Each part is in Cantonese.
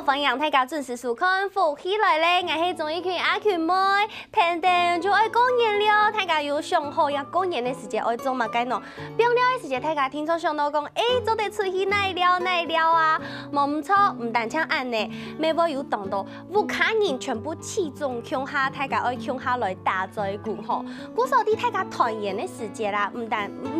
欢迎大家准时收看《福起来咧》，我是综艺圈阿群妹，天天就爱过年了，大家有上好呀过年的时间爱做嘛该喏，变了的时间大家听说想到讲，做得出去哪了啊？冇错，唔但像安尼，每部有当到五卡人全部齐中乡下，大家爱乡下来打嘴鼓吼。古时候啲大家团圆的时节啦，唔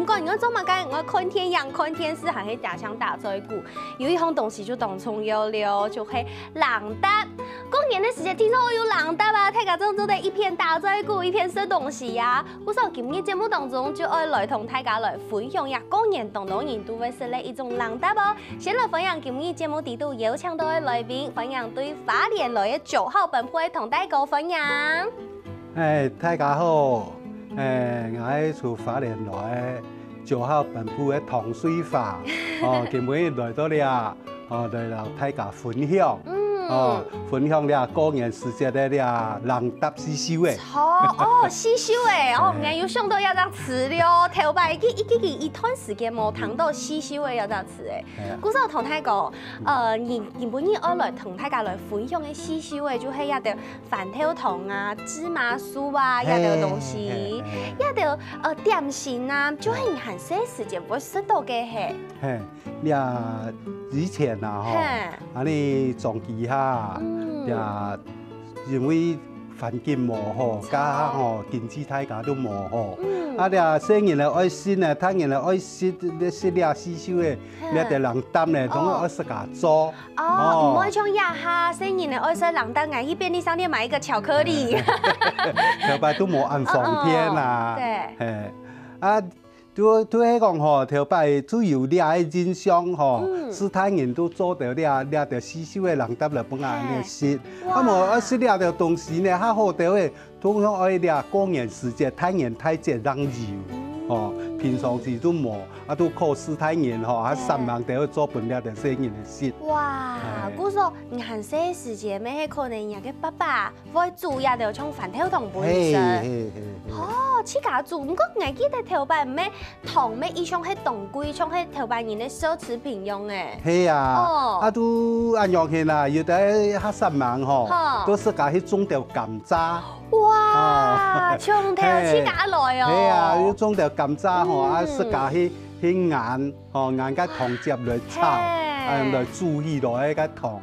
管我做嘛该，我看天阳看天时，还是打枪打嘴鼓，有一项东西就当重要了，就系朗答。过年的时间，听说有朗答啊，大家正做得一片打嘴鼓，一片吃东西呀。古时候今日节目当中就爱来同大家来分享呀，过年当中人都会说的一种朗答哦。先来分享今日节目地度邀请到的来宾，分享对花莲来的9号本会同大家分享。大家好，我是花莲来的9号本铺的糖水花，今日来到了，来同大家分享。分享了过年时节的了朗答诗秀的。诗秀的，我有想到要这词了，头摆一段时间冇谈到诗秀的要这词的。古时候同大家，原本爱来同大家来分享的诗秀的，就系一条饭条糖啊、芝麻酥啊，一条东西，一条点心啊，就系很些时间会识到嘅系。以前啊，你撞期下，因为环境无好，加经济大家都无好，生人来爱食呢，他人来爱食了稀少的，你得人担呢，总爱自家做。唔可以像呀哈，生人来爱食人担，去便利商店买一个巧克力。后摆都无按放天啦。对。都迄讲吼，头摆主要俩的人商吼，其他人都做到俩着稀少的人答来本安尼食，无食俩着东西呢，较好着的，通常爱俩过年时节，太热太热人油，平常时都无，都靠其他人3万着做本了着生人的食。哇，古说你很些时节，咩可能人家爸爸会煮呀，着从饭条糖本身。自家做，不过我记得头摆咩糖咩，伊像迄冻柜，像迄头摆人的奢侈品用诶。系啊，都按样去啦，有得较3万吼，都是家去种条甘蔗。哇，从头自家来哦。系啊，要种条甘蔗吼，是家去研研个糖汁来炒，来煮起来个糖。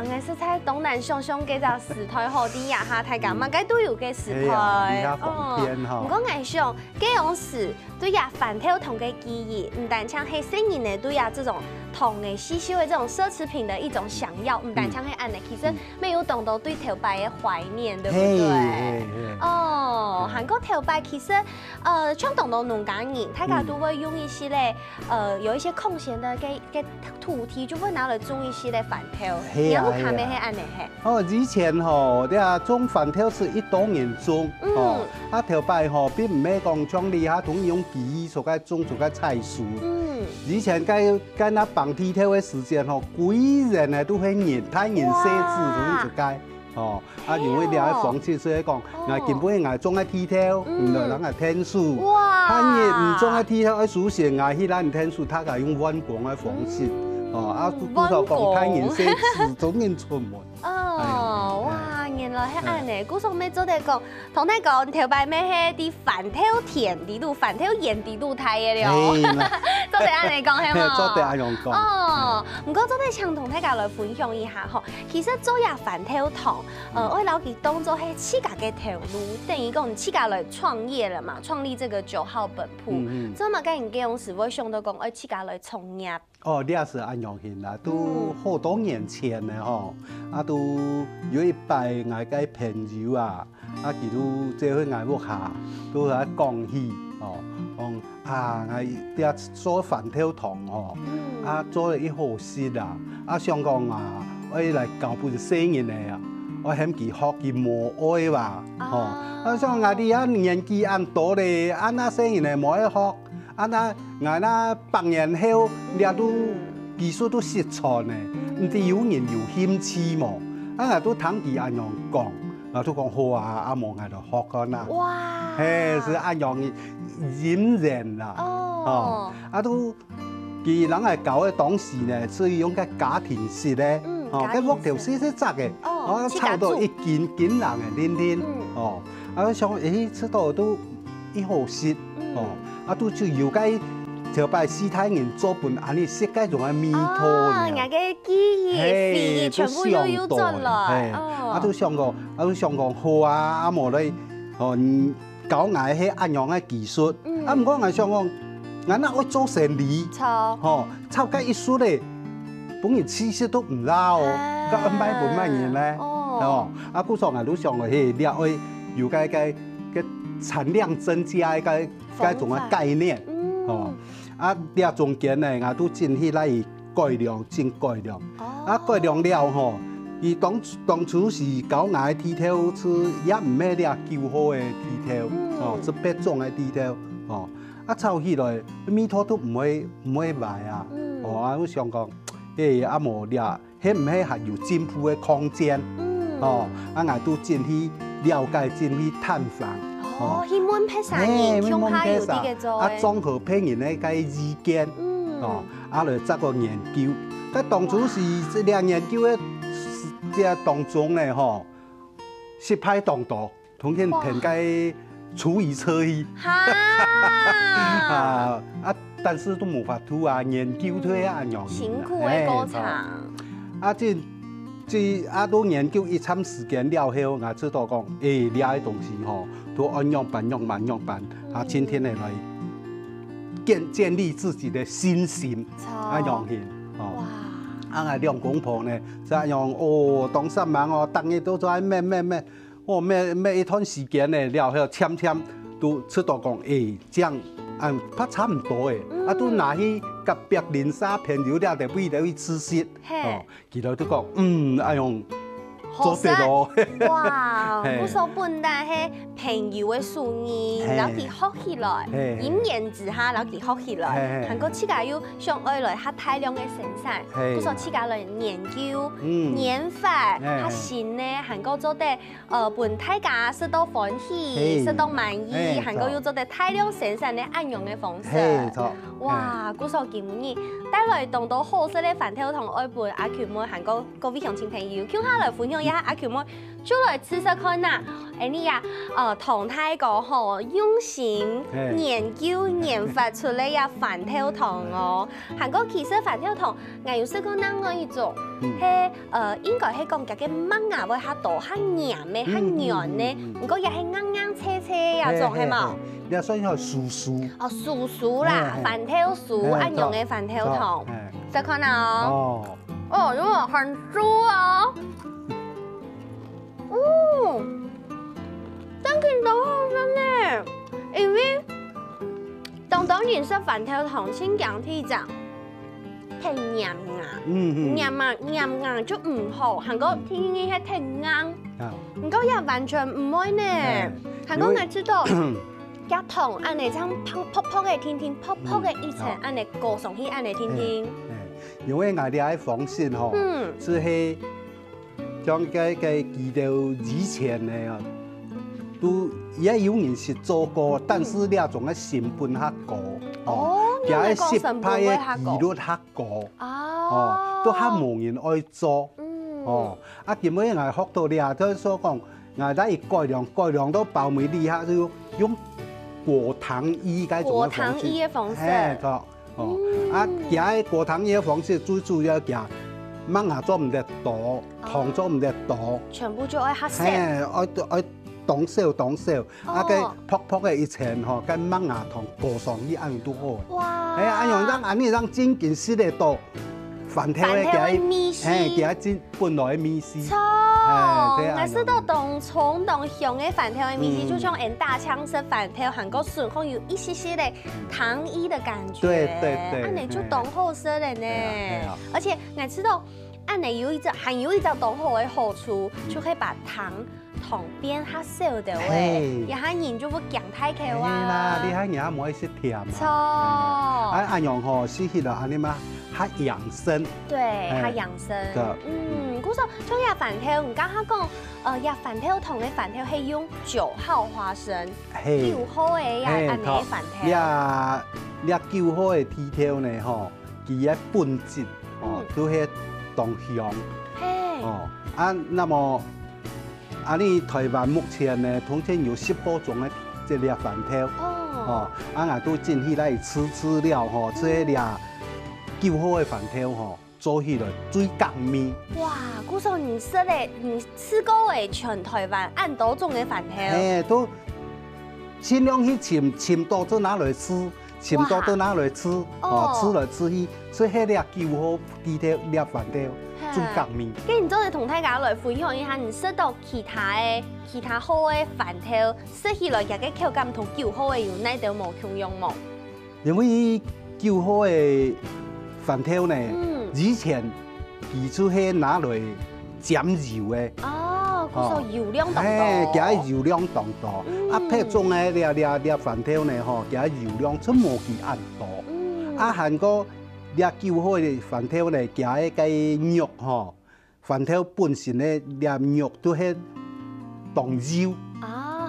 我是在东南上给只时台好啲呀哈，大家嘛该都有个时台。不过我想，这样时对呀饭条糖嘅记忆，唔但像系生人呢对呀这种糖嘅稀少的这种奢侈品的一种想要，唔但像系安尼，其实没有懂到对头摆的怀念，对不对？韩国头摆其实像懂到农家人，大家都会用一些嘞有一些空闲的给土地，就会拿来种一些的饭条。看咩系安尼系？以前种饭条是一多人种，头摆并唔系讲像你同用机所该种所该菜树。以前该那放地条的时间几人呢都很热，太热设置所以就该。因为了房子所以讲，根本种喺地条，唔来人天数。太热唔种喺地条，树线去咱天数，他用弯光嘅方式。多少讲太热设置总能出门。哇，原来系安尼，古时候咩做得讲，同你讲头摆咩系啲饭条甜啲路，饭条盐啲路太嘅了。做得安尼讲系嘛？做得安样讲。唔过做得想同大家来分享一下吼，其实做呀饭条糖，我老记当做系自家嘅头路，等于讲自家来创业了嘛，创立这个9号本铺。做嘛跟人讲时会想到讲，自家来创业。你也是安样型啦，都好多年前的都有一摆我个朋友佢都做去我屋下，都喺讲起讲我做饭条糖做了一好事想讲我来交本生意的我嫌佢學佢無愛吧，啊，像我哋啊年紀按大咧，按那細人咧冇愛學，按那我那8年後，你都技術都失傳咧，唔知有人有興趣冇？啊，我都聽佢咁樣講，我都講好啊，阿毛我就學個啦。哇！嘿，是咁樣引人啦。哦，啊都佢人係搞嘅當時咧，是用個家庭式咧。哦，cái quốc tiểu sĩ rất chắc嘅，哦，差不多一件人嘅天天，哦，啊，想吃到都一好食，哦，啊，都就有個就把四太人做盤安尼設計種嘅米湯咧，人嘅記憶全部都有做來，啊，都想講好啊，啊，無咧，哦，搞捱係按樣嘅技術，啊，唔過我想講，我那愛做生意，哦，抄個藝術咧。本人其實都唔撈，個安排本乜嘢咧？哦，啊，古上我都想過，嘿，你愛有個產量增加嘅種嘅概念，哦，啊，你中間咧，我都進去來改良，真改良，啊，改良了吼，伊當初是搞牙嘅剃頭，是也唔係咧舊好嘅剃頭，哦，是別種嘅剃頭，哦，啊，炒起來米湯都唔會壞啊，哦，啊，我想講。阿無了，迄唔係還有進步嘅空間，哦，啊，我都進去了解，進去探訪，哦，去問批啥人，鄉下有啲嘅做，啊，綜合批人咧個意見，哦，啊來作個研究，咁當初是這兩研究嘅這當中咧，吼，失敗當多，通天填個處於車去，啊。但是都無法度啊，研究出嚟啊樣辛苦嘅過程。啊，啊都研究一長時間了後，我知道講，你嘅東西吼，都按樣辦，啊，今天嚟建立自己的信心，啊樣嘢，哦，啊我兩公婆呢，就樣哦，當時忙哦，當日都做咩，哦咩一段時間呢，了後簽都知道講，這樣。拍差唔多嘅，啊都拿去隔壁連沙朋友了，就俾佢去吃食，哦，佢哋都講，阿用做得咯，哇，不說本來係朋友嘅事業，然後佢學起來，一年之下，然後佢學起來，韓國自家要想愛來較大量嘅生產，不說自家來研究研發，較新呢，韓國做得本大家食到歡喜，食到滿意，韓國要做得大量生產嘅按用嘅方式，哇，古說今日帶來當到好食嘅飯條同愛伴阿權妹韓國各位鄉親朋友，叫下來分享一下阿權妹，就來試試看呐，你呀，同泰國吼用心研究研發出嚟呀飯條糖哦，韓國其實飯條糖，我有試過啷個一種，係應該係講嘅麥芽會較大、較黏嘅、較軟呢，不過也係硬脆脆呀種係嘛？你所以係酥。哦，酥啦，飯條酥，按用嘅飯條糖，試看啦哦。哦，因為很酥啊。真見到好真呢，因為當然食飯條糖先講體質，太黏啊，黏啊就唔好，韓國天氣係太硬，唔過也完全唔會呢。韓國我知道，加糖按嚟將泡泡嘅天天，泡泡嘅一層按嚟過上去按嚟天天。因為我哋喺方式吼，只係將個記到以前嘅。都也有人是做過，但是呢種嘅成本較高，也係失敗嘅幾率較高，都較無人愛做，啊，咁樣我學到咧，都所講，我哋改良到爆米利下，就用果糖衣嗰種嘅方式，啊，嘅果糖衣嘅方式最主要嘅，麥芽做唔得多，糖做唔得多，全部做愛黑色，愛當少，啊個泡泡嘅一層吼，跟麥芽糖過上去按都好。哇！按樣讓安尼讓真件食得到，飯條嘅米絲，嘅真本來嘅米絲。錯，我識到當葱當香嘅飯條嘅米絲，就像人大槍式飯條，韓國順後有一些些的糖衣的感覺。對，按你就當好食的呢。而且我知道。按呢还有一只同好的好处，就可以把糖变较少的喂，也还人就不讲太口啊。你还人唔可以食甜啊。错。按样吼，是迄个安尼嘛，较养生。对，较养生。古说像亚饭条，唔刚刚讲，亚饭条同的饭条係用9號花生，9號的呀安尼飯條。你9號的鐵條呢吼，佢嘅本質都係同香。那麼你台灣目前呢，通常有10多種嘅這粒飯條。我都進去來吃了吼，這粒9號的飯條吼。做起來最港面。哇，古時你說的，你吃過誒全台灣按多種嘅飯條？都盡量去尋多都拿來吃，尋多都拿來吃，吃來吃去，所以迄粒9號地條粒飯條最港面。咁你真係同大家來分享一下，你食到其他好嘅飯條，食起來也個口感同9號嘅有哪條無共樣冇？因為9號嘅飯條呢。以前其實係拿來減油的，佢說油量大，佢油量大多。配種嘅粒飯條呢，吼，佢油量出無幾按多。韓國粒9號嘅飯條呢，佢嘅肉吼，飯條本身呢粒肉都係當油。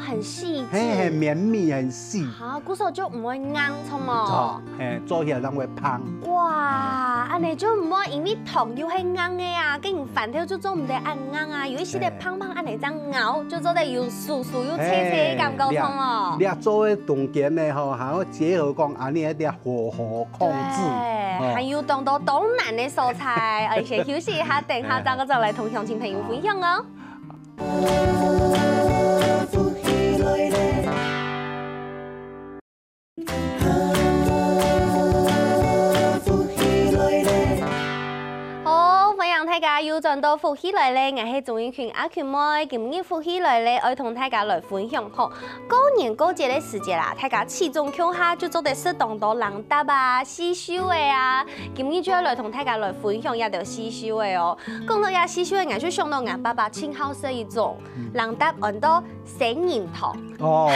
很細緻，很綿密，很細。古時候就唔會硬，錯冇？做起來人會香。哇，安尼就唔會因為糖又係硬嘅啊，竟然飯條就做唔得按硬啊，有一些嘅胖安尼咁咬，就做得又酥酥又脆脆感覺錯冇？你做嘅動件呢，吼，還要結合講安尼一啲火候控制，還有當到東南嘅蔬菜，而且休息一下，等下再個來同鄉親朋友分享哦。大家又轉到福喜來咧，我係鍾英群阿群妹，今日福喜來咧，我同大家來分享吼，過年過節嘅時節啦，大家始終鄉下就做得適當多人搭啊、刺繡嘅啊，今日就要來同大家來分享一條刺繡嘅哦。講到呀刺繡嘅，我就想到我爸爸親好食一種人搭按到仙人糖。哦，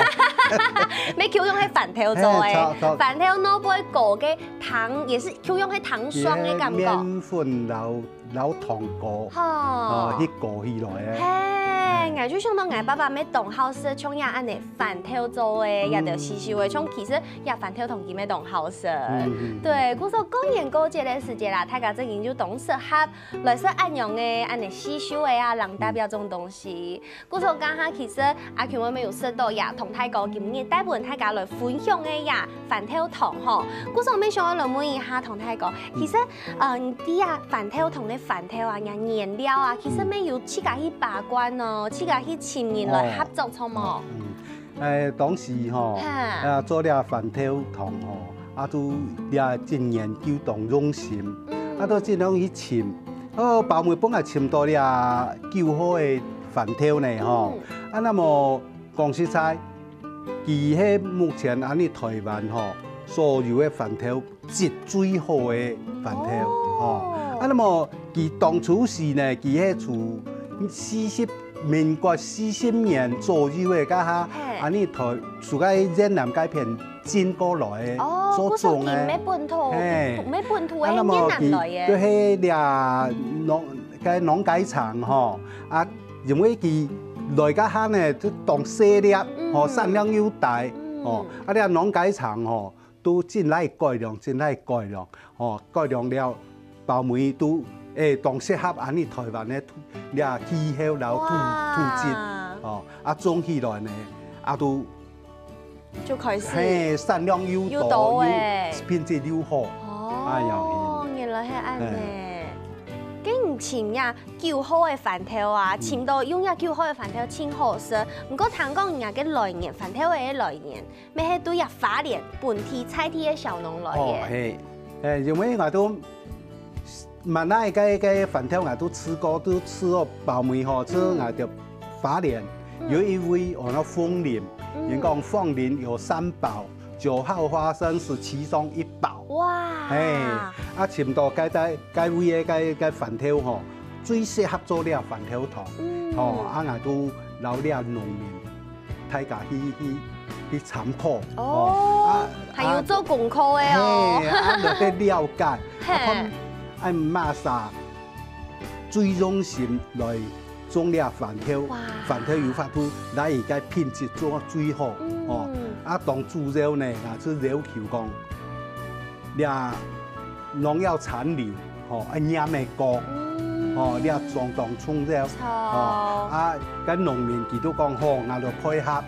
你叫用係飯條做嘅，飯條攞杯果嘅糖，也是叫用係糖霜嘅感覺。麵粉老糖果，去過起來嘅。我就想到我爸爸咩當好食，像呀安尼飯條做嘅，也條刺繡嘅，像其實呀飯條同佢咩當好食。對，古時候過年過節嘅時節啦，大家真係就當適合來食按樣嘅安尼刺繡嘅啊，人搭標種東西。古時候講下其實阿權妹妹有食到呀，同大家今日帶本大家來分享嘅呀飯條糖吼。古時候咩想來問一下同大家，其實啲呀飯條同嘅飯條啊，原料啊，其實咩要自家去把關哦，自家去請人來合作，錯冇？當時吼，做了飯條糖吼，都真研究同用心，都盡量去請。包妹本來請到了9號嘅飯條呢吼，那麼講實在，佢喺目前安尼台灣吼，所有嘅飯條質最好嘅飯條吼。那麼佢當初是呢，佢喺做民國40年左右嘅，家下安尼台自家越南嗰邊進過來嘅，所種嘅。咩本土嘅越南來嘅。佢係農改場吼，因為佢來家下呢都當細粒，產量又大，啲農改場吼都進來改良，改良了。包梅都當適合安尼台灣嘅氣候然後土質，種起來呢，都就開始產量又多，品質又好。哦，原來係安尼。竟前呀9號嘅飯條啊，前到用呀9號嘅飯條真好食。唔過聽講人家嘅來源飯條嘅來源，咩係對呀花蓮本地菜地嘅小農來嘅。因為我都。萬那個飯條我都吃過包梅吼，吃我就花蓮有一位我那鳳林，人講鳳林有3寶，9號花生是其中1寶。哇！尋到該位嘅飯條吼，最适合做了饭条糖。哦，啊，我都留了农民，大家去参考。哦，还要做功课的哦。啊，落去了解，啊，看按马啥最用心来种了饭条，饭条有法度来而家品质做最好。哦，啊，当猪肉呢，啊，是要求讲，俩农药残留，哦，啊，腌的高。哦，你啊装当葱肉，哦，啊，跟农民佢都讲好，我就配合，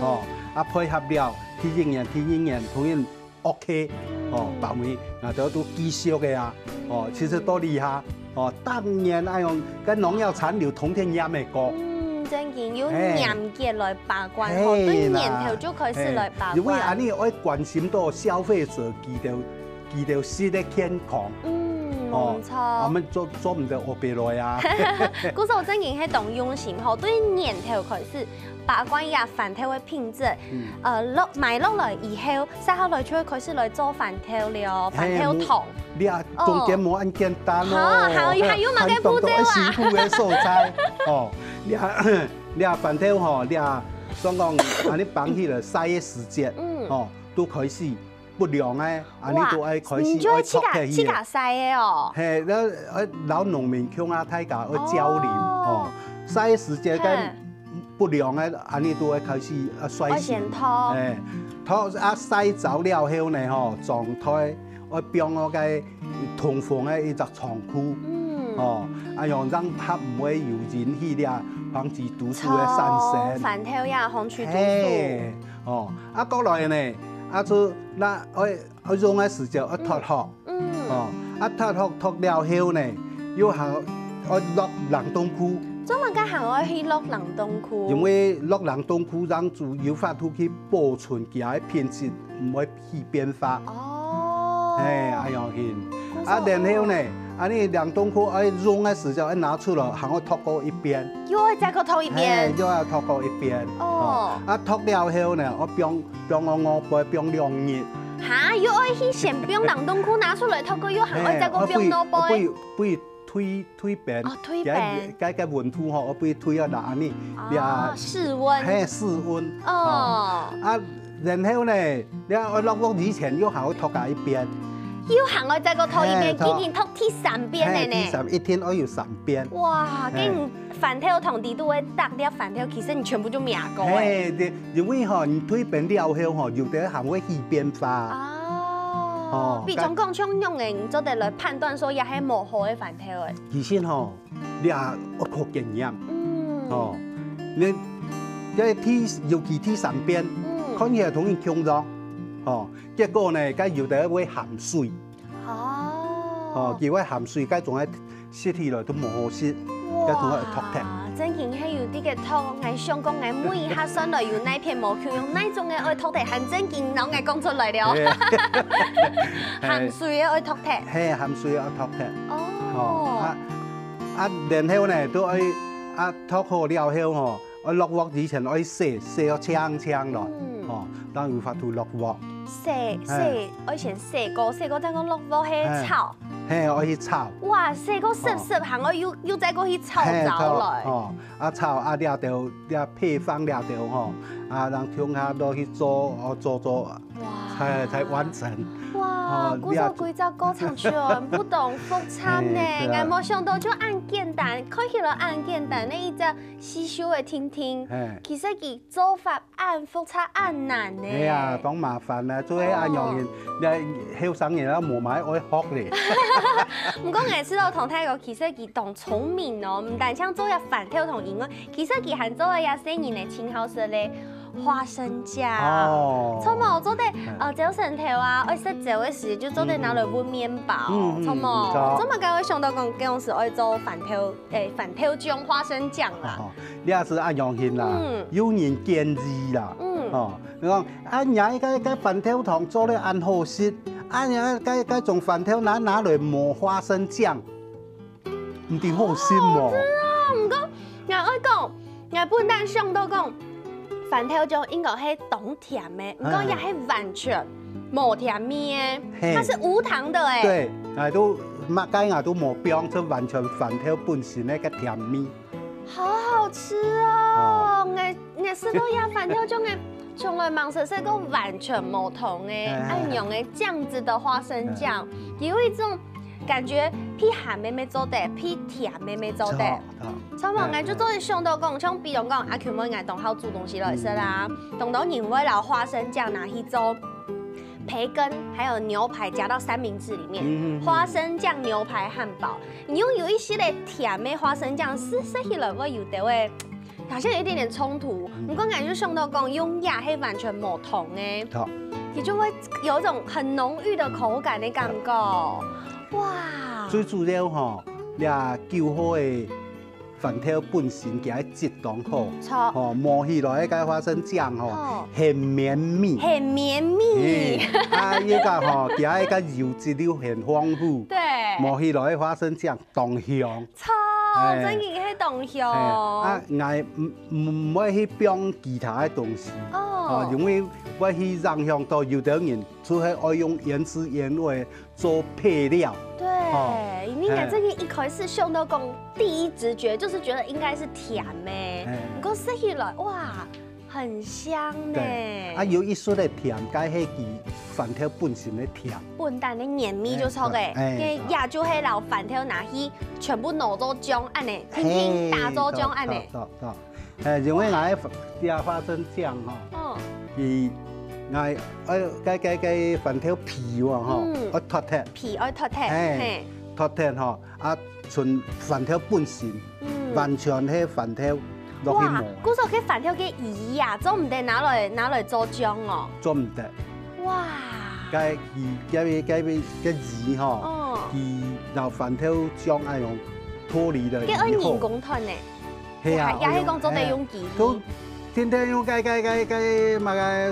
哦，啊配合了，天一年，同样 OK，哦，白米我都继续嘅啊，哦，其實都厲害，哦，當然那樣跟農藥殘留同天也未過。真件要嚴格來把關，對年頭就開始來把關。因為安尼我關心到消費者佢哋食得健康。冇錯，我們做唔到我別來啊！嗰時候真係喺當用心吼，對年頭開始把關呀飯條嘅品質，買落來以後，曬好來就會開始來做飯條了，飯條糖。你啊，中間冇咁簡單咯，還有乜嘅步驟啊？辛苦嘅素材哦，你啊飯條吼，你啊想講安尼綁起來曬嘅時節，哦都開始。不良咧，安尼都愛開始愛拓起去。黐晒嘅哦。係，咧老農民向啊大家愛交流哦。曬時節跟不良咧，安尼都愛開始衰先。拖。誒，拖啊曬走了後呢，吼狀態愛變我嘅通風嘅一隻倉庫。哦，啊讓它唔會有引起了防止毒素嘅散射。飯條呀，防除毒素。哦，啊過來呢。啊，就那我用嘅時候，我脫殼，哦，啊脫了後呢，要行我落冷凍庫。做乜嘅行我去落冷凍庫？因為落冷凍庫讓就有法度去保存佢嘅品質，唔會去變化。哦。啊樣顯。啊，然後呢，啊你冷凍庫我用嘅時候，我拿出來行我脫過一遍。又再個脫一遍。又要脫過一遍。哦。啊脫了後呢，我冰我杯冰2日。嚇！又愛去先冰冷凍庫拿出來脫過，又行愛再個冰多杯。不推變。哦，推變。個溫度吼，我不推啊哪呢？啊，室溫。係室溫。哦。啊，然後呢，你我落鍋以前又行去脫過一遍。要行我再個拖一遍，已經拖第3遍嘅呢。一天我要3遍。哇！跟飯條同地都會搭啲飯條，其實你全部都滅過誒。因為吼你推變了後吼，有啲行會起變化。哦。比種講像用嘅，做得來判斷說也係無好嘅飯條誒。其實吼，你也要靠經驗。哦。你尤其第3遍，看起來同樣強壯。哦，結果呢，佢有啲會含水。哦，佢會含水，佢仲係食起來都冇好食，佢仲係脫甜。真件係有啲嘅湯，我想講我每一下上來有那片毛球，用那種嘅愛脫甜，係真件攞我講出來了。含水嘅愛脫甜。係含水嘅愛脫甜。哦。然後呢都愛脫好了後吼，我落鑊以前愛洗到青咯。哦，當有法度落鑊。我以前洗過再講落鑊去炒。係，我去炒。哇，洗過濕，行我要再過去炒走來。哦，炒了就配方了就吼，讓鄉下都去做，才完成。哇，嗰個規則過程全不懂複雜呢，我冇想到就按簡單，看起來按簡單，你一隻細小嘅聽，其實佢做法按複雜按難呢。係啊，當麻煩啦，做起按容易，你後生人啦冇買愛學咧。唔過我知道同泰國其實佢當聰明哦，唔但想做一飯條同英文，其實佢還做咗一生意呢，挺好食咧。花生醬，錯冇做得早晨頭啊，愛食早嘅時就做得拿來換麵包，錯冇，做乜嘅我想到講嗰陣時愛做飯條醬花生醬啦。你也是按樣型啦，有人建議啦，哦，你講按人個飯條糖做得按好食，按人個種飯條拿來磨花生醬，唔啲好食喎。唔過我愛講，我本單想到講。飯條醬應該係當甜的，唔過也係完全冇甜味的，它是無糖的誒。對，都马街也都冇冰，这完全饭条本身那个甜味。好好吃哦！我食到呀饭条种的，从来冇食过完全冇同的，按用的这样子的花生酱，有一种感觉，比咸妹妹做的，比甜妹妹做的。差唔多，我就做想到讲，像比如讲阿 Q 妹爱当好煮东西来食啦，当到人为了花生酱拿去做。培根还有牛排加到三明治里面，花生酱牛排汉堡，你用有一些的甜的花生酱，吃起来会有的会，好像有一点点冲突。不过感觉想到讲用亚黑完全冇同诶，你就会有一种很浓郁的口感的感觉。哇！最主要吼，俩救好的饭条本身加质量好，错，哦，磨起来个花生酱吼，很绵密，很绵密，啊，伊个吼加一个油脂又很丰富，对，磨起来的花生酱动香，错，真嘅係動香，啊，我唔會去變其他的東西，哦，因為我去讓向到有的人就係愛用原汁原味做配料。对，你看这个一开始想到讲，第一直觉就是觉得应该是甜诶，不过吃起来哇，很香呢。啊，有一说的甜，该係其飯條本身的甜。笨蛋的黏味就錯嘅，嘅亞洲係老飯條拿去全部攞咗漿安尼，輕輕打咗漿安尼。因為我加花生醬吼，cái phần theo皮喎嗬，我脱脱皮愛脱脱，脱脱嗬，啊純phần theo本身，完全係phần theo落去磨。古時候佢飯條嘅魚呀，做唔得拿來做醬哦。做唔得。哇！cái魚嗬，魚然後飯條醬係用脫離的。佢愛人工團呢？係啊，也係講做得用魚。天天用個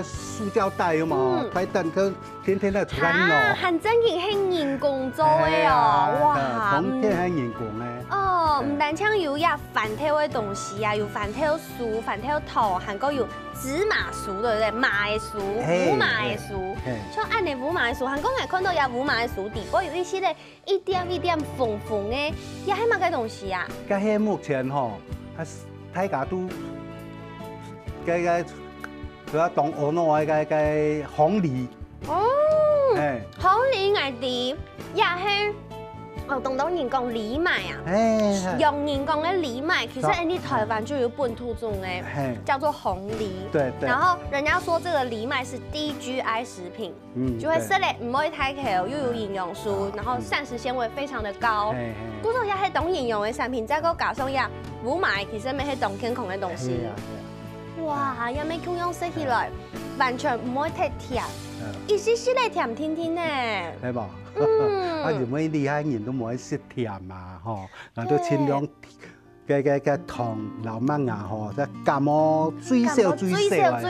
塑膠袋嘛，快等佢天天都出緊咯。很正經係人工做嘅哦，哇！當天係人工嘅。哦，唔單止有呀飯條嘅東西啊，有飯條酥、飯條頭，還有有芝麻酥，對不對？麻嘅酥、烏麻嘅酥，像按你烏麻嘅酥，韓國人看到呀烏麻嘅酥底，不過有一些咧一點一點粉粉嘅，也係乜嘅東西啊？個係目前吼，大家都。佢當我攞個紅梨，紅梨愛啲，也係當到人講藜麥啊，用人講嘅藜麥，其實你台灣就有本土種嘅，叫做紅梨。對。然後人家說這個藜麥是低 GI 食品，就會食咧唔會太口，又有營養素，然後膳食纖維非常的高。嗰種也係當營養嘅產品，再個加上呀烏麥，其實咪係當健康嘅東西。哇！有咩咁樣食起來，完全唔會太甜，一絲絲咧甜甜甜咧。係吧？啊，因為厲害人都冇得食甜嘛，嗬，嗱都盡量嘅糖流乜牙嗬，即係咁麼最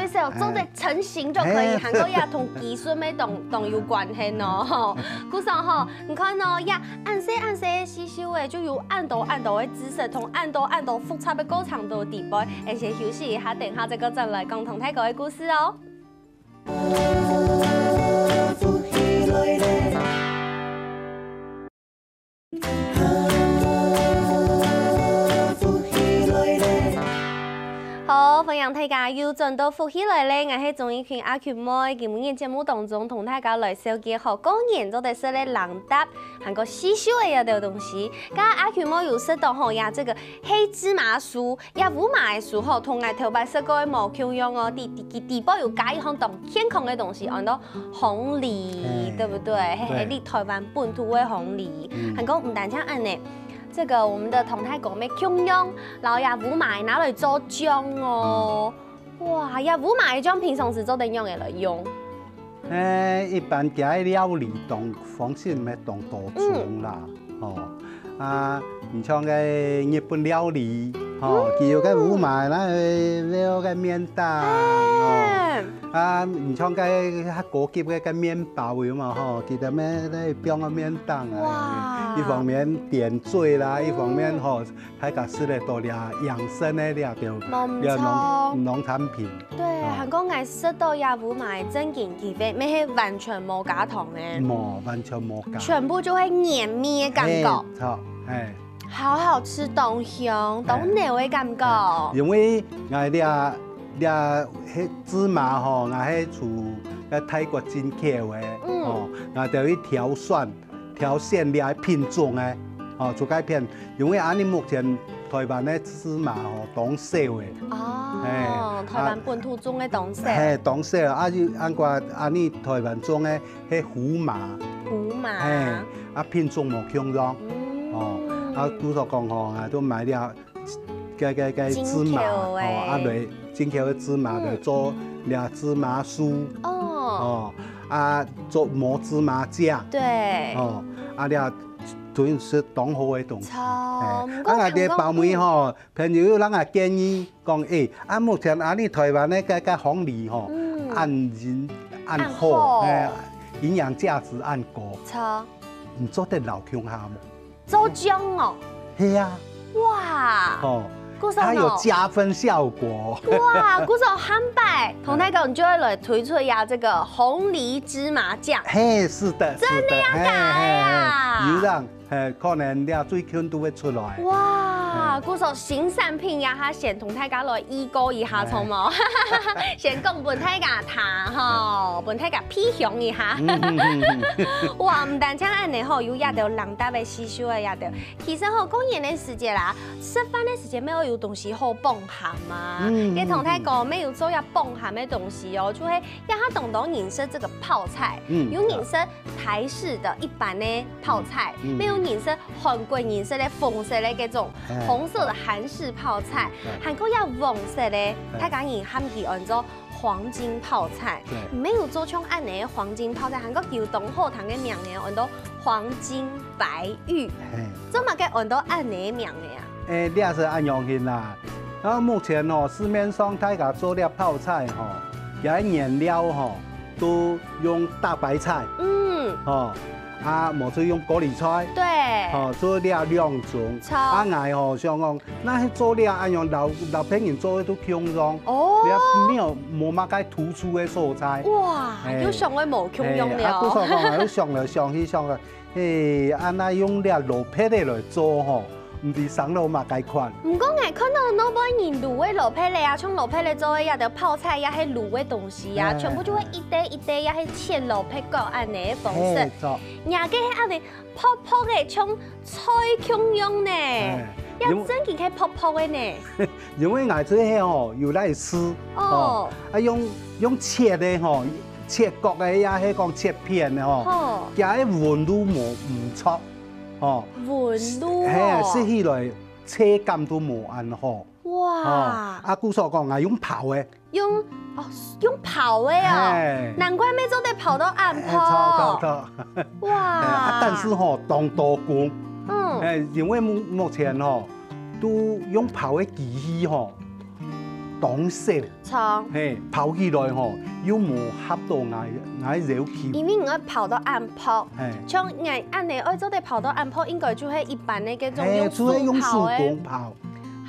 少，做得成型就可以，韓國也同技術咩都有關係咯。古時候你看咯，呀按些細細嘅就有按度嘅姿勢，同按度複雜嘅過程度地步，而且休息一下，等下再個再來講同泰國嘅故事哦。好，歡迎大家又轉到福起來咧！我係綜藝圈阿權妹，今日節目當中同大家來紹介好講研究的是咧冷搭，韓國細小嘅一條東西。咁阿權妹有識到吼呀，這個黑芝麻酥，呀烏麻嘅酥吼，同我頭擺識過嘅冇共樣哦。地波有加一項當健康嘅東西，按到紅梨，對不對？係你台灣本土嘅紅梨，韓國唔單止按呢。這個我們的同泰國咩共用，然後呀烏麻拿來做醬哦，哇呀烏麻嘅醬平常時做點樣嘅來用？一般嘅料理當方式咪當多種啦，哦，啊，唔像嘅日本料理，吼，佢有個烏麻，那有個麵檔，哦，啊，唔像個較高級嘅個麵包有嘛吼，佢哋咩咧標個麵檔啊，一方面點綴啦，一方面吼，喺個食咧多啲養生咧啲農產品。對，韓國藝食到也烏麻真件幾飛，咩係完全冇加糖嘅，冇，完全冇加，全部就係黏面嘅感覺。錯，係。好好吃，當香，當牛嘅感覺。因為我哋迄芝麻吼，我喺厝喺泰國進口嘅，哦，我就去挑選啲品種嘅，哦，做改片。因為安尼目前台灣嘅芝麻吼當少嘅。哦，台灣本土種嘅當少。係當少，啊就按個安尼台灣種嘅迄胡麻。胡麻。啊品種無強壯，哦。啊，拄所講吼，啊都買了個芝麻，哦，啊來進口嘅芝麻來做了芝麻酥，哦，啊做磨芝麻醬，對，哦，啊了全是當好嘅東西。啊，我哋包妹吼，朋友人也建議講，啊目前啊你台灣咧個鳳梨吼，按好，營養價值按高，唔做得老強下冇？做醬哦，係啊，哇，哦，它有加分效果。哇，古時候漢拜同大家就會來推出呀這個紅梨芝麻醬。嘿，是的，真的要改呀！有人可能了最近都會出來。哇，古時候新產品呀，哈先同大家來預告一下，從冇，先講本大家睇吼，本大家批評一下。哇，唔單止安尼吼，有也到人搭嘅吸收嘅也到。其實吼，過年嘅時節啦，食飯嘅時節沒有東西好放鹹嘛。跟同大家講，沒有做要放鹹嘅東西哦，就係讓他懂得認識這個泡菜，有認識台式的一般的泡菜，沒有認識韓國認識的紅色的嗰種紅色的韓式泡菜，韓國要黃色的，他講你喊佢按做黃金泡菜，沒有做像安尼黃金泡菜，韓國叫東後堂嘅名嘅按到黃金白玉，做乜嘅按到安尼名嘅呀？你也是按樣型啦。然後目前吼市面上大家做了泡菜吼，有啲原料吼都用大白菜，哦。啊，冇做用高麗菜，對，哦，做了兩種，啊，嗌吼像講，那做了按樣老朋友做的都強壯，哦，你冇乜嘅突出嘅素材，哇，要上嘅冇強壯了，啊，嗰時講要上來上去上嘅，按那用了蘿蔔嚟來做吼。唔係省到嘛解款。唔過我看到那幫人滷嘅蘿蔔嚟啊，從蘿蔔嚟做嘅也得泡菜，也係滷嘅東西啊，全部就會一堆一堆，也係切蘿蔔糕安尼嘅方式。人家係安尼泡泡嘅，像菜芎樣呢，要真件係泡泡嘅呢。因為我做嘅吼有嚟吃，哦，啊用切嘅吼，切角嘅也係講切片嘅吼，加啲紋路唔錯。哦，紋路係食起來車感都冇咁好。哇！阿姑所講係用刨嘅，用刨嘅啊，難怪咩做得刨到暗泡。哇！但是吼當多工，因為目前吼都用刨嘅機器吼當少，刨起來吼又冇合到我肉球。因為我刨到暗泡，像我按你愛做得刨到暗泡，應該就係一般嘅嗰種用手刨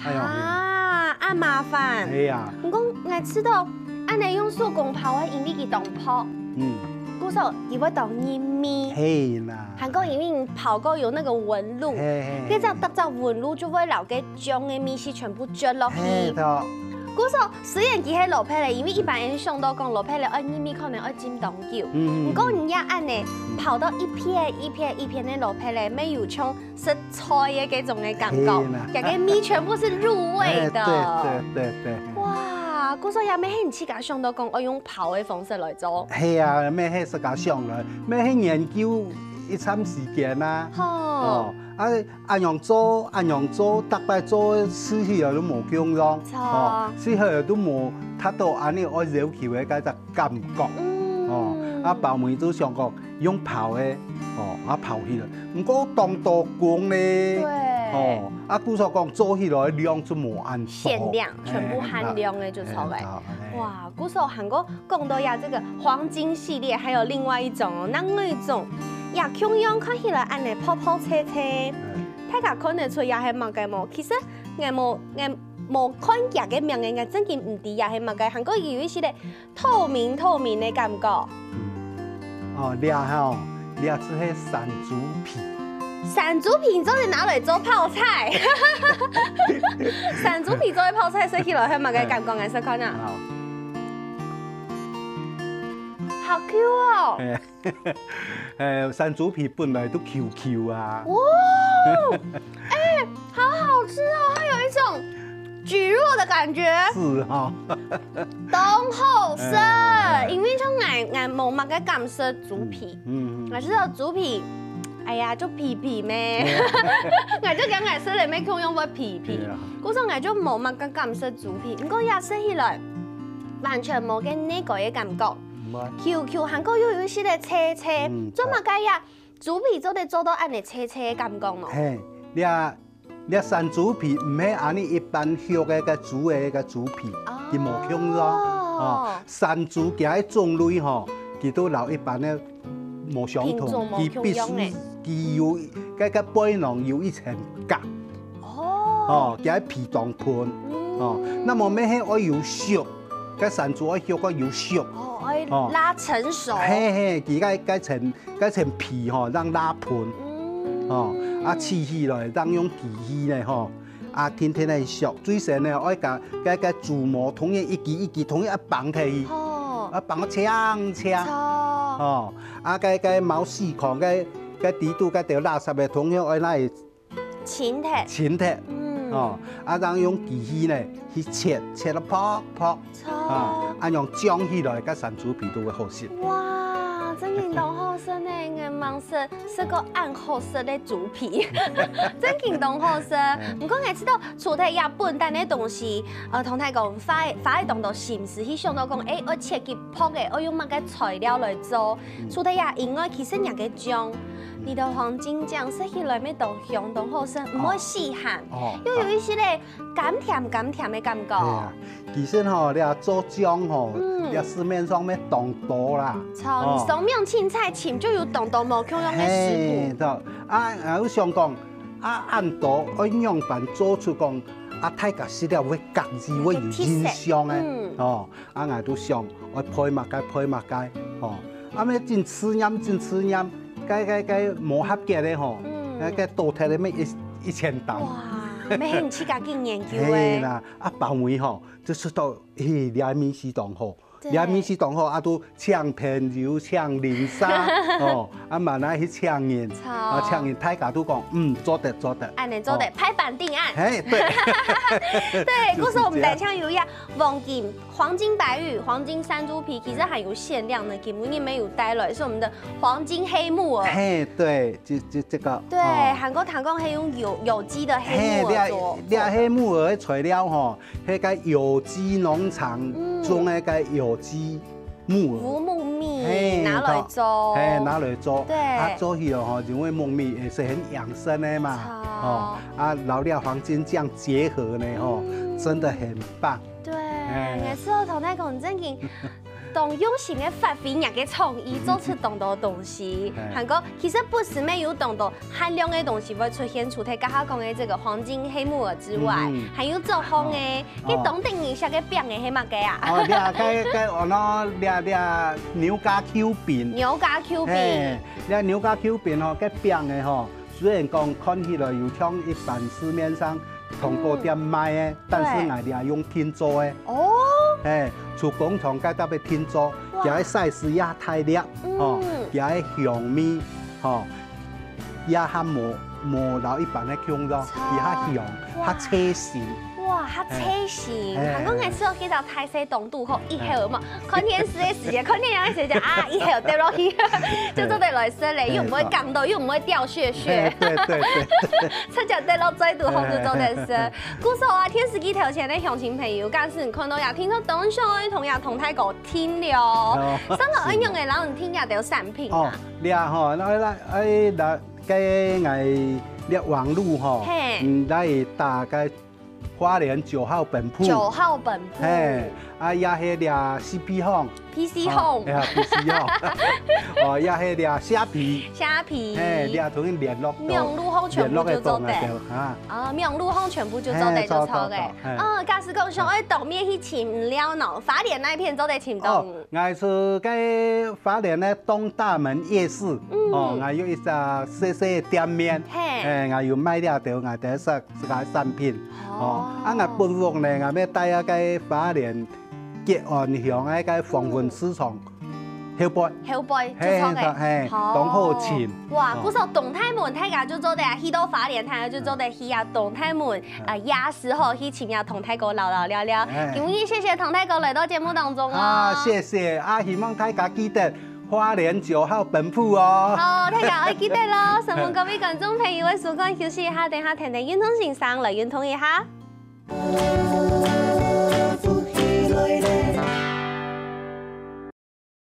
嘅。啊，咁麻煩。係啊。唔過我知道按你用手工刨嘅，因為佢當泡。古時候佢會當黏米。係啦。韓國因為刨過有那個紋路，跟住搭咗紋路就會留嘅漿嘅米絲全部捽落去。古時候雖然佢係蘿蔔嚟，因為一般人想到講蘿蔔嚟愛黏米，可能愛浸當久。唔過人家按呢刨到一片一片一片的蘿蔔嚟，沒有像食菜嘅嗰種嘅感覺，嗰個米全部是入味的。對。哇！古時候也咩係自家想到講愛用刨嘅方式來做。係啊，咩係自家想來，咩係研究一餐時間啦。哦。按樣做，大概做吃起來都冇強壯，吃起來都冇達到安尼愛肉球嘅嗰隻感覺，啊包妹都想講用刨嘅，啊刨起來，唔過當多工咧，哦，啊，古时候讲做起来量就无按限量，全部限量的就出来。哇，古时候韩国讲到呀，这个黄金系列还有另外一种哦，那一种呀，胸样看起来安尼泡泡切切，大家看得出也系乜嘅冇？其实我冇看呀嘅名嘅，我真嘅唔知也系乜嘅。韩国有一些咧透明的感觉。哦，掠吼，掠出迄山猪皮。山猪皮做是拿来做泡菜，山猪皮做的泡菜食起来係乜嘅感覺？顏色看啊，好 Q 哦！山猪皮本來都 QQ 啊。哇，好好吃哦，它有一種蒟蒻的感覺。是哈。當好食，因為像我冇乜嘅感食豬皮，我知道豬皮。哎呀，就皮皮咩，我就講我食嚟咩佢用個皮皮，嗰陣我就冇乜嘅感食豬皮，不過也食起來完全冇嘅呢個嘅感覺。QQ 韓國有一些嘅切切，做乜嘅呀？豬皮做得做到安尼切切嘅感覺咯。嘿，你山豬皮唔係按你一般肉嘅個豬嘅個豬皮，佢冇香咗。哦，山豬嘅喺種類吼，佢都留一般嘅。冇相同，佢必須佢有個背囊有一層夾，哦，佢喺皮當盤，哦，那麼咩係愛要熟，個山豬愛熟個要熟，哦，拉成熟，嘿，佢個層皮吼，讓拉盤，哦，啊切起來，讓用機器咧吼，啊天天嚟熟，最先咧愛個豬毛統一一支統一綁起，啊綁個槍。哦，啊，個毛細孔，個底度個條垃圾嘅桶樣，愛拿嚟清剔，哦，啊，讓用機器呢去切到泡，啊，用漿起來，個山豬皮都會好食。哇，真勁當好食呢！我盲食個暗好食的豬皮，真勁當好食。唔過我知道除咗日本等嘅東西，同太講花動到心思去想到講，我切佢泡嘅，我用乜嘅材料來做。除咗呀，因為其實人嘅醬，你的黃金醬食起來咩當香當好食，唔會死鹹，又有一些咧甘甜嘅感覺。其實吼，你做醬吼，你市面上咩當多啦。你上面青菜前就有當多冇香嘅食譜。我想講，按多我樣板做出講，大家食了會覺意會有印象嘅。哦，我都想我配物街，哦，咩真吃飲，個磨合嘅咧吼，個多睇咧咩1000刀。咩興趣家己研究誒？係啦，飯尾吼，就出到兩面是當好，都搶朋友、搶鄰舍，哦，慢慢去搶人，搶人大家都講，做得。安尼做得，拍板定案。對。對，嗰時候我們大槍有呀，黃金白玉、黃金山豬皮，其實還有限量的，根本你沒有帶來，是我們的黃金黑木耳。嘿，對，就這個。對，韓國講係用有機的黑木耳做。你黑木耳的材料吼，係個有機農場種的個有機木耳。浮木蜜拿來做。拿來做。對。做起來吼，因為木蜜也是很養生的嘛。老料黃金醬結合呢，吼，真的很棒。對，我時候同他講真嘅，當用心嘅發揮人嘅創意，做出咁多東西。韓國其實不是沒有咁多限量嘅東西會出現，除咗剛剛講嘅這個黃金黑木耳之外，還有做紅嘅，佢當定一下嘅餅嘅係乜嘅啊？牛軋 Q 餅。牛軋 Q 餅吼，個餅嘅吼。雖然講看起來有像一般市面上糖果店賣的，但是我哋係用天做的。哦。出工廠街特別天做，又喺size也太粒，又喺香味，也較無老一般的香咯，又較香，較清新。哇，較清新！韓國嘅時候去到台西東渡口一號嘛，看電視嘅時間，看電影嘅時間一號跌落去，就做得來食咧，又唔會感到，又唔會掉屑。對。出腳跌落水度，好就做得食。故時啊，電視機頭前嘅鄉親朋友，假使看到也聽到當上同太個聽了，三個應用嘅人聽也都有產品啊。你啊吼，了网路吼，来大概花莲9号本铺。9号本铺。嘿，啊，也迄俩 CP Home。PC Home。哦，也迄俩虾皮。虾皮。嘿，俩同伊联络。명路后全部就做得。啊，명路后全部就做得就错嘅。假使讲想要当面去请了喏，花莲那片做得请到。我是个花莲的东大门夜市。哦，我有一只小小的店面。嘿。我有卖了着我第一个产品。哦。啊，我本屋呢，我要带啊个花莲。吉安乡迄个黄昏市场，后背，就错嘅，东好前。哇，不少东太门大家就做得去到花莲，他就做得去啊东太门夜市吼去请啊唐太哥聊聊。今日谢谢唐太哥来到节目当中哦。谢谢，希望大家记得花莲9号本铺哦。好，大家要记得咯。希望各位观众朋友，时间休息一下，等下听听运动先生来运动一下。